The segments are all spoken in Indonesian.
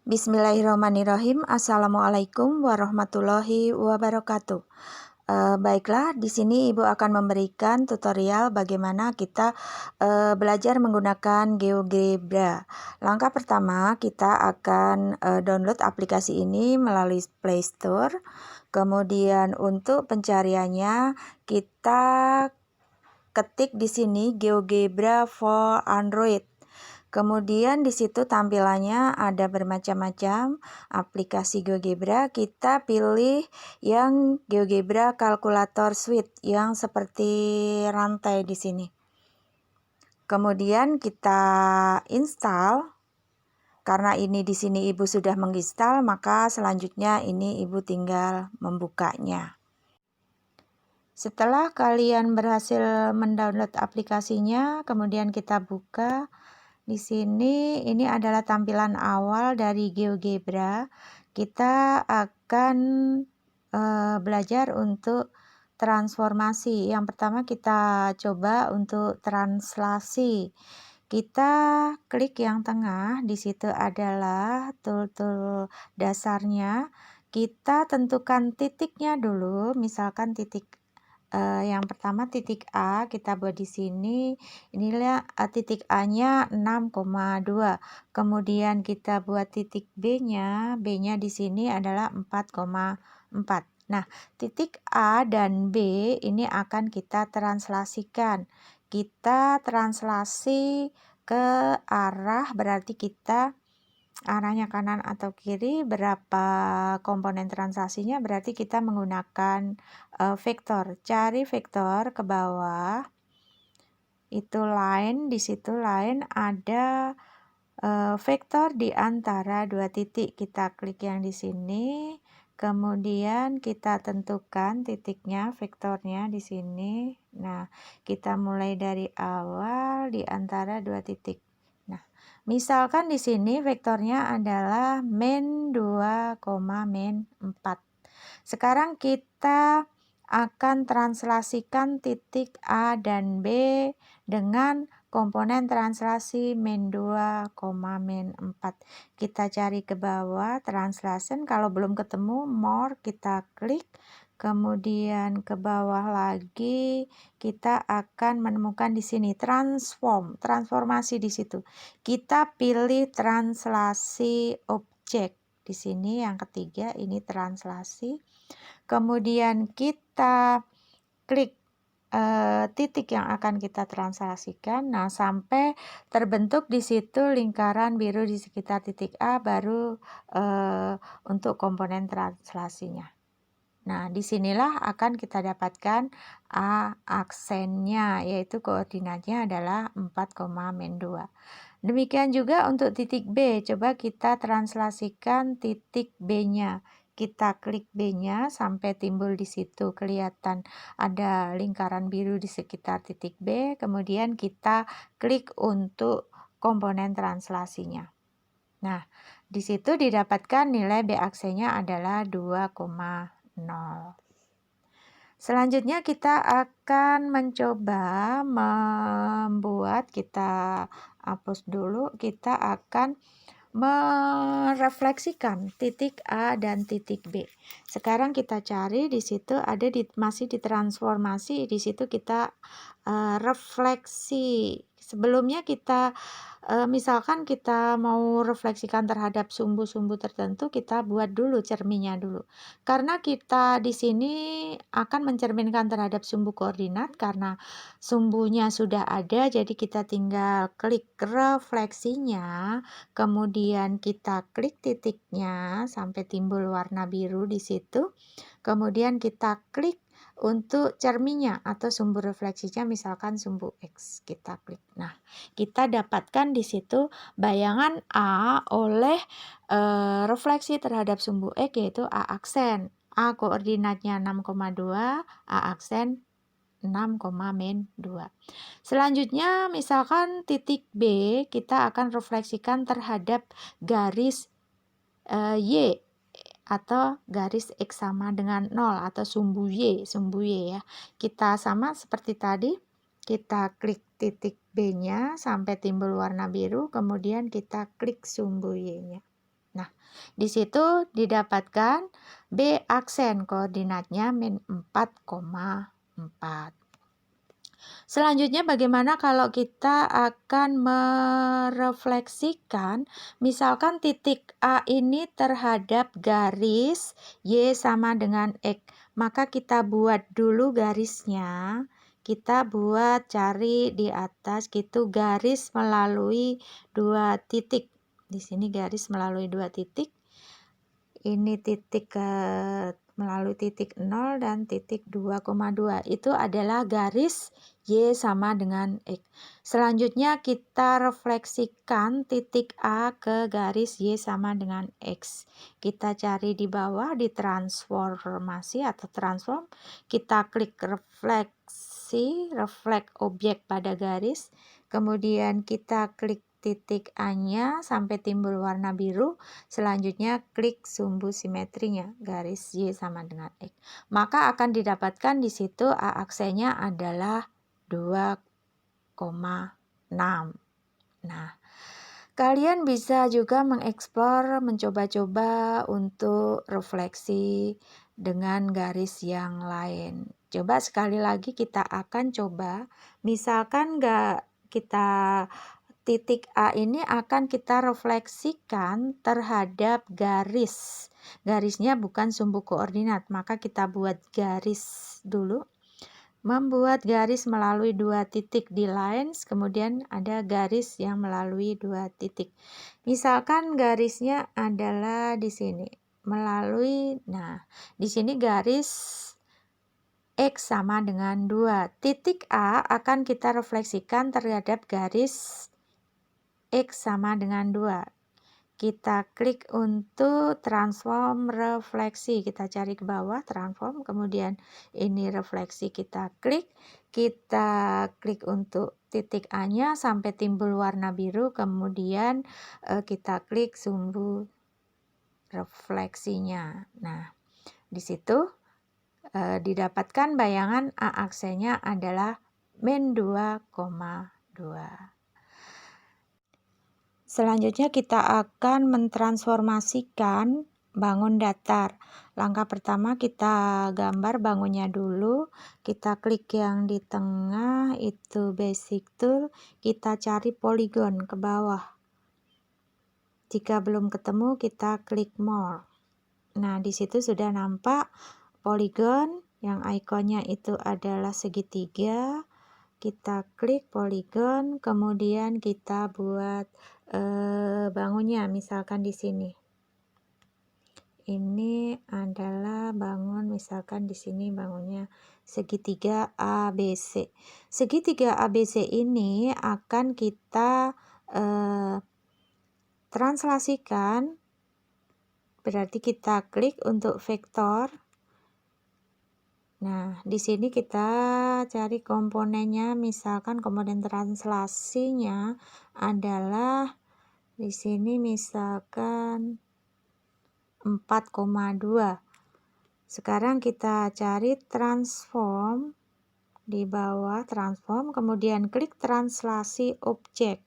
Bismillahirrahmanirrahim. Assalamualaikum warahmatullahi wabarakatuh. Baiklah, di sini Ibu akan memberikan tutorial bagaimana kita belajar menggunakan GeoGebra. Langkah pertama, kita akan download aplikasi ini melalui Play Store. Kemudian untuk pencariannya kita ketik di sini GeoGebra for Android. Kemudian di situ tampilannya ada bermacam-macam aplikasi GeoGebra. Kita pilih yang GeoGebra Calculator Suite yang seperti rantai di sini. Kemudian kita install. Karena ini di sini Ibu sudah menginstal, maka selanjutnya ini Ibu tinggal membukanya. Setelah kalian berhasil mendownload aplikasinya, kemudian kita buka. Di sini ini adalah tampilan awal dari GeoGebra. Kita akan belajar untuk transformasi. Yang pertama kita coba untuk translasi. Kita klik yang tengah, di situ adalah tool-tool dasarnya. Kita tentukan titiknya dulu, misalkan titik yang pertama titik A kita buat di sini. Inilah titik A-nya 6,2. Kemudian kita buat titik B-nya. B-nya di sini adalah 4,4. Nah, titik A dan B ini akan kita translasikan. Kita translasi ke arah, berarti kita arahnya kanan atau kiri, berapa komponen transaksinya, berarti kita menggunakan vektor. Cari vektor ke bawah, itu line, di situ line ada vektor di antara dua titik. Kita klik yang di sini, kemudian kita tentukan titiknya, vektornya di sini. Nah, kita mulai dari awal di antara dua titik. Nah, misalkan di sini vektornya adalah min 2, min 4. Sekarang kita akan translasikan titik A dan B dengan komponen translasi min 2, min 4. Kita cari ke bawah translation, kalau belum ketemu more kita klik. Kemudian ke bawah lagi kita akan menemukan di sini transformasi di situ. Kita pilih translasi objek. Di sini yang ketiga ini translasi. Kemudian kita klik titik yang akan kita translasikan. Nah, sampai terbentuk di situ lingkaran biru di sekitar titik A, baru untuk komponen translasinya. Nah, disinilah akan kita dapatkan A aksennya, yaitu koordinatnya adalah 4, min 2. Demikian juga untuk titik B, coba kita translasikan titik B-nya. Kita klik B-nya sampai timbul di situ, kelihatan ada lingkaran biru di sekitar titik B, kemudian kita klik untuk komponen translasinya. Nah, di situ didapatkan nilai B aksennya adalah 2,0. Selanjutnya kita akan mencoba membuat, kita hapus dulu, kita akan merefleksikan titik A dan titik B. Sekarang kita cari di situ ada masih di transformasi, di situ kita refleksi. Sebelumnya kita misalkan kita mau refleksikan terhadap sumbu-sumbu tertentu, kita buat dulu cerminnya dulu. Karena kita di sini akan mencerminkan terhadap sumbu koordinat, karena sumbunya sudah ada, jadi kita tinggal klik refleksinya, kemudian kita klik titiknya sampai timbul warna biru di situ. Kemudian kita klik untuk cerminnya atau sumbu refleksinya, misalkan sumbu X, kita klik. Nah, kita dapatkan di situ bayangan A oleh refleksi terhadap sumbu X, yaitu A aksen. A koordinatnya 6,2, A aksen 6, min 2. Selanjutnya misalkan titik B, kita akan refleksikan terhadap garis Y atau garis X sama dengan 0 atau sumbu Y ya. Kita sama seperti tadi, kita klik titik B-nya sampai timbul warna biru, kemudian kita klik sumbu Y-nya. Nah, di situ didapatkan B aksen, koordinatnya min 4,4. Selanjutnya bagaimana kalau kita akan merefleksikan, misalkan titik A ini terhadap garis Y sama dengan X, maka kita buat dulu garisnya, kita buat cari di atas gitu garis melalui 2 titik. Di sini garis melalui 2 titik. Ini titik melalui titik 0 dan titik 2,2. Itu adalah garis Y sama dengan X. Selanjutnya kita refleksikan titik A ke garis Y sama dengan X. Kita cari di bawah di transformasi atau transform. Kita klik refleksi, reflect objek pada garis. Kemudian kita klik titik A-nya sampai timbul warna biru. Selanjutnya klik sumbu simetrinya, garis Y sama dengan X. Maka akan didapatkan di situ A aksennya adalah 2,6. Nah, kalian bisa juga mengeksplor, mencoba-coba untuk refleksi dengan garis yang lain. Coba sekali lagi kita akan coba, misalkan kita titik A ini akan kita refleksikan terhadap garis. Garisnya bukan sumbu koordinat, maka kita buat garis dulu. Membuat garis melalui 2 titik di lines, kemudian ada garis yang melalui 2 titik. Misalkan garisnya adalah di sini, melalui, nah, di sini garis X sama dengan 2. Titik A akan kita refleksikan terhadap garis X sama dengan 2. Kita klik untuk transform refleksi. Kita cari ke bawah transform, kemudian ini refleksi kita klik untuk titik A-nya sampai timbul warna biru, kemudian kita klik sumbu refleksinya. Nah, di situ didapatkan bayangan A aksennya adalah min 2,2. Selanjutnya kita akan mentransformasikan bangun datar. Langkah pertama kita gambar bangunnya dulu. Kita klik yang di tengah itu basic tool. Kita cari poligon ke bawah. Jika belum ketemu kita klik more. Nah, di situ sudah nampak poligon yang ikonnya itu adalah segitiga. Kita klik poligon, kemudian kita buat bangunnya, misalkan di sini. Ini adalah bangun, misalkan di sini bangunnya segitiga ABC. Segitiga ABC ini akan kita translasikan, berarti kita klik untuk vektor. Nah, di sini kita cari komponennya, misalkan komponen translasinya adalah di sini misalkan 4,2. Sekarang kita cari transform di bawah transform, kemudian klik translasi objek.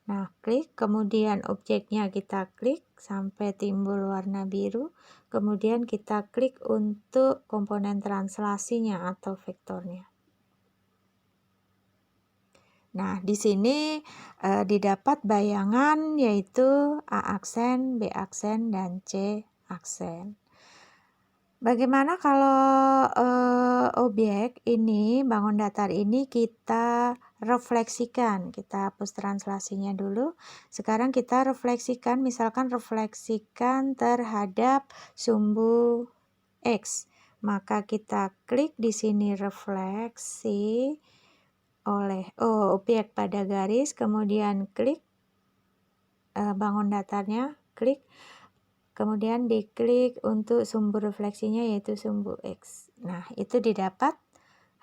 Nah, klik, kemudian objeknya kita klik sampai timbul warna biru, kemudian kita klik untuk komponen translasinya atau vektornya. Nah, di sini didapat bayangan yaitu A aksen, B aksen, dan C aksen. Bagaimana kalau objek ini, bangun datar ini kita refleksikan? Kita hapus translasinya dulu. Sekarang kita refleksikan, misalkan refleksikan terhadap sumbu X. Maka kita klik di sini refleksi oleh objek pada garis, kemudian klik bangun datarnya, klik, kemudian diklik untuk sumbu refleksinya yaitu sumbu X. Nah, itu didapat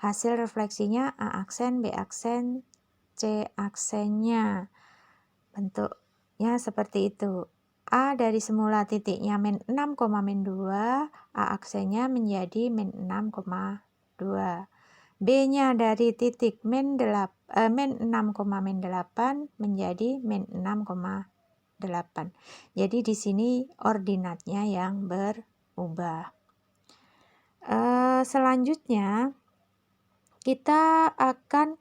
hasil refleksinya A aksen, B aksen, C aksennya. Bentuknya seperti itu. A dari semula titiknya min 6,2, A aksennya menjadi min 6,2. B-nya dari titik min 6,8 menjadi min 6,8. 8. Jadi di sini ordinatnya yang berubah. Selanjutnya kita akan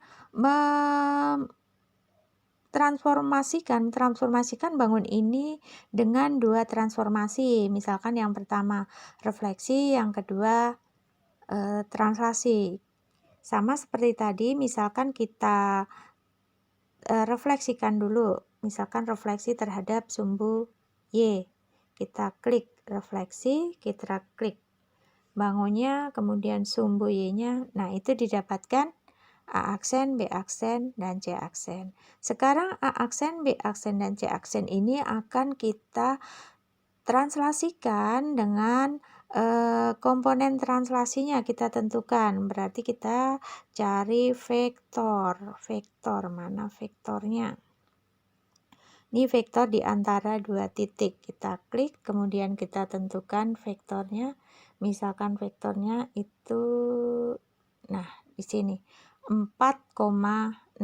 transformasikan bangun ini dengan 2 transformasi. Misalkan yang pertama refleksi, yang kedua translasi. Sama seperti tadi, misalkan kita refleksikan dulu, misalkan refleksi terhadap sumbu Y. Kita klik refleksi, kita klik bangunnya, kemudian sumbu Y-nya. Nah, itu didapatkan A aksen, B aksen, dan C aksen. Sekarang A aksen, B aksen, dan C aksen ini akan kita translasikan dengan komponen translasinya kita tentukan. Berarti kita cari vektor. Vektor, mana vektornya? Ini vektor di antara 2 titik. Kita klik, kemudian kita tentukan vektornya. Misalkan vektornya itu, nah di sini 4,6.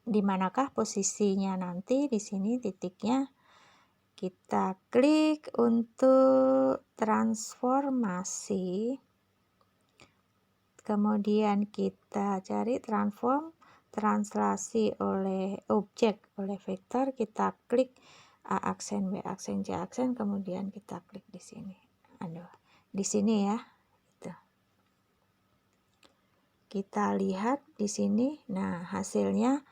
Di manakah posisinya nanti? Di sini titiknya. Kita klik untuk transformasi, kemudian kita cari translasi oleh objek, oleh vektor, kita klik A aksen, B aksen, C aksen, kemudian kita klik di sini. Di sini ya. Gitu. Kita lihat di sini. Nah, hasilnya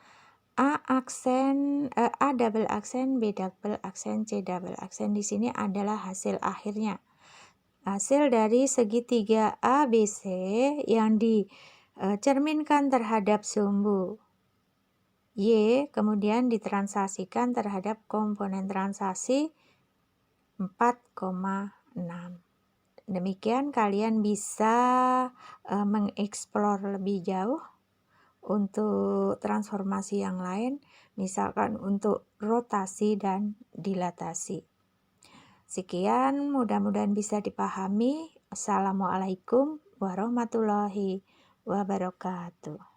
A aksen, A double aksen, B double aksen, C double aksen. Di sini adalah hasil akhirnya. Hasil dari segitiga ABC yang dicerminkan terhadap sumbu Y, kemudian ditranslasikan terhadap komponen translasi 4,6. Demikian kalian bisa mengeksplor lebih jauh untuk transformasi yang lain, misalkan untuk rotasi dan dilatasi. Sekian, mudah-mudahan bisa dipahami. Assalamualaikum warahmatullahi wabarakatuh.